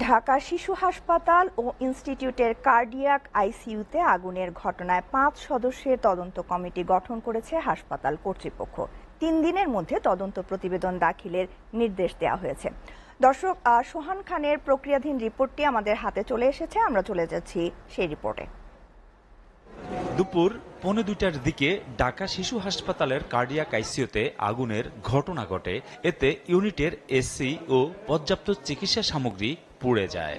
ঢাকা শিশু হাসপাতাল ও ইনস্টিটিউটের কার্ডিয়াক আইসিইউতে আগুনের ঘটনায় ৫ সদস্যের তদন্ত কমিটি গঠন করেছে হাসপাতাল কর্তৃপক্ষ। ৩ দিনের মধ্যে তদন্ত প্রতিবেদন দাখিলের নির্দেশ দেওয়া হয়েছে। দর্শক, সোহান খানের প্রক্রিয়াধীন রিপোর্টটি আমাদের হাতে চলে এসেছে, আমরা চলে যাচ্ছি সেই রিপোর্টে। দুপুর ১:৩০টার দিকে ঢাকা শিশু হাসপাতালের কার্ডিয়াক আইসিইউতে আগুনের ঘটনা ঘটে। এতে ইউনিটের এসি ও পর্যাপ্ত চিকিৎসা সামগ্রী পুড়ে যায়।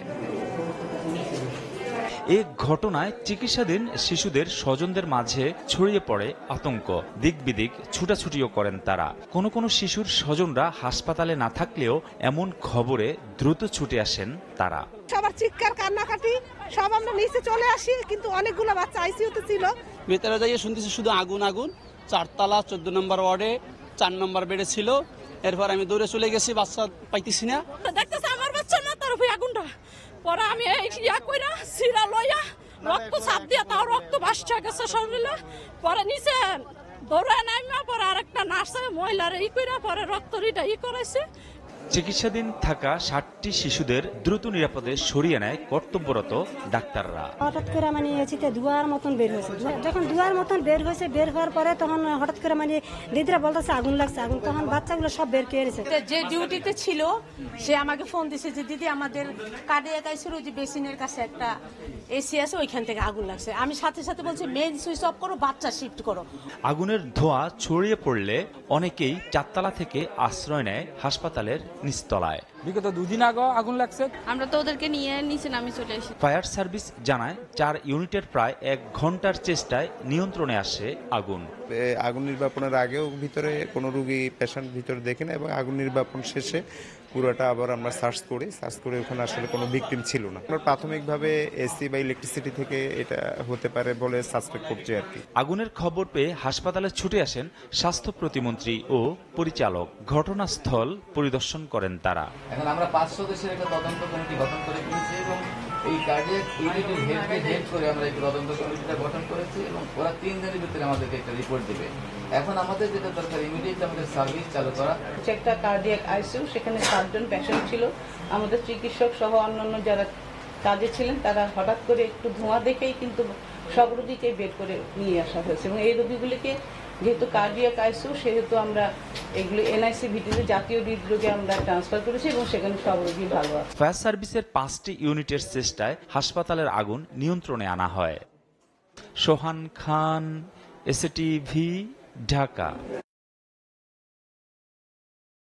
এ ঘটনায় চিকিৎসাধীন শিশুদের স্বজনদের মাঝে ছড়িয়ে পড়ে আতঙ্ক। দিক বিদিক ছুটাছুটিও করেন তারা। কোনো কোনো শিশুর স্বজনরা হাসপাতালে না থাকলেও এমন খবরে দ্রুত ছুটে আসেন তারা। সবার চিৎকার কান্নাকাটি, সব আমরা নিচে চলে আসি, কিন্তু অনেকগুলো বাচ্চা আইসিইউতে ছিল। ভেতরে যাইয়ে শুনতেছি শুধু আগুন আগুন। 4তলা 14 নম্বর ওয়ার্ডে 4 নম্বর বেডে ছিল। এরপর আমি দৌড়ে চলে গেছি, বাচ্চা পাইতেছি না। দেখতেছি আমার বাচ্চা না, তার উপরে আগুনটা। পরে আমি ইয়া কইরা সিরা লইয়া রক্ত চাপ দিয়া, তাও রক্ত ভাসছে গেছে শরীরে। পরে নিচে দৌড়ে নাইমা পরে আরেকটা নার্সে মহিলার কইরা পরে রক্ত রিটা করাইছে। চিকিৎসাধীন থাকা 60টি শিশুদের দ্রুত নিরাপদে সরিয়ে নেয় কর্তব্যরত ডাক্তাররা। হঠাৎ করে এসিতে ধোঁয়ার মতন বের হয়েছে। যখন ধোঁয়ার মতন বের হয়েছে, বের হওয়ার পরে তখন হঠাৎ করে দিদিরা বলতেছে আগুন লাগছে আগুন, তখন বাচ্চাগুলো সব বের কেড়েছে। যে ডিউটিতে ছিল সে আমাকে ফোন দিছে যে দিদি আমাদের কার্ডিয়াক আইসিইউর যে বেসিনের কাছে একটা এসি আছে, ওইখান থেকে আগুন লাগছে। আমি সাথে সাথে বলছি মেইন সুইচ অফ করো, বাচ্চা শিফট করো। আগুনের ধোঁয়া ছড়িয়ে পড়লে অনেকেই 4তলা থেকে আশ্রয় নেয় হাসপাতালের নিচতলায়। বিগত 2 দিন আগে আগুন লাগছে, আমরা তো ওদেরকে নিয়ে নিচে নামি চলে এসেছি। ফায়ার সার্ভিস জানায় 4 ইউনিটের প্রায় 1 ঘন্টার চেষ্টায় নিয়ন্ত্রণে আসে আগুন। আগুন নির্বাপনের আগেও ভিতরে কোনো রোগী পেশেন্ট ভিতরে দেখে না, এবং আগুন নির্বাপন শেষে পুরোটা আবার আমরা সার্চ করে ওখানে আসলে কোনো ভিকটিম ছিল না। আমরা প্রাথমিকভাবে এসি বা ইলেকট্রিসিটি থেকে এটা হতে পারে বলে সাসপেক্ট করছি আর কি। আগুনের খবর পেয়ে হাসপাতালে ছুটে আসেন স্বাস্থ্য প্রতিমন্ত্রী ও পরিচালক। ঘটনাস্থল পরিদর্শন করেন তারা। এখন আমরা 5 সদস্যের একটা তদন্ত কমিটি গঠন করে দিয়েছি, এবং এই কার্ডিয়াক ইউনিটের হেড করে আমরা এই তদন্ত কমিটিটা গঠন করেছি, এবং ওরা 3 দিনের ভিতরে আমাদেরকে একটা রিপোর্ট দেবে। এখন আমাদের যেটা দরকার ইমিডিয়েট আমাদের সার্ভিস চালু করা। একটা কার্ডিয়াক আইসিইউ, সেখানে 7 জন পেশেন্ট ছিল। আমাদের চিকিৎসক সহ অন্যান্য যারা কাজে ছিলেন তারা হঠাৎ করে একটু ধোঁয়া দেখেই কিন্তু সব রোগীকে বের করে নিয়ে আসা হয়েছে, এবং এই রোগীগুলিকে যেহেতু কার্ডিয়াক আইসিইউ সেহেতু আমরা এগুলো এনআইসি ভিত্তিতে জাতীয় হৃদরোগে আমরা ট্রান্সফার করেছি, এবং সেখানে সব রোগী ভালো আছে। ফায়ার সার্ভিসের 5টি ইউনিটের চেষ্টায় হাসপাতালের আগুন নিয়ন্ত্রণে আনা হয়। সোহান খান, এসএটিভি, ঢাকা।